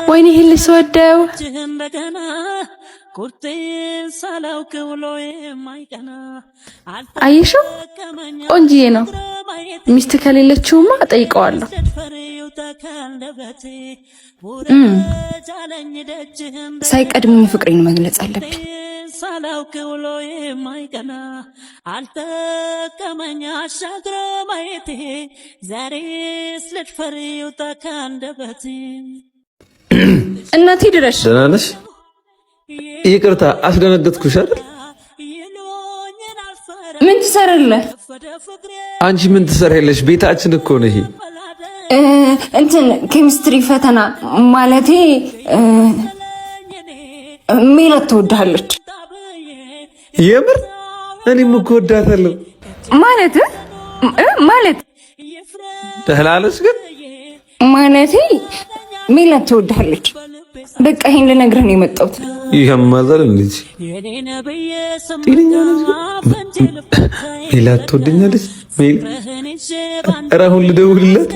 ወይኔ ይሄ ልጅ ስወደው አይሽው ቆንጂዬ ነው። ሚስት ከሌለችውማ እጠይቀዋለሁ። ሳይቀድሙኝ ፍቅሬን መግለጽ አለብኝ። ሳላውቀውሎ የማይቀና አልተቀመኛ አሻግረ ማየቴ ዛሬስ ልትፈሪው ተካንደበት እናቴ ድረሽ። ደህና ነሽ? ይቅርታ አስደነገጥኩሽ አይደል? ምን ትሰራለህ? አንቺ ምን ትሰሪያለሽ? ቤታችን እኮ ነው ይሄ። እንትን ኬሚስትሪ ፈተና ማለቴ ሜላት ትወድሃለች። የምር? እኔም እኮ ወዳታለሁ። ማለት ደህና ነሽ ግን? ማለቴ ሜላት ትወድሃለች። በቃ ይሄን ልነግርህ ነው የመጣሁት። ይሄማዛል እንዴ? ጤነኛ ነሽ? ሜላት ትወደኛለች? ሜል ኧረ አሁን ልደውልለት።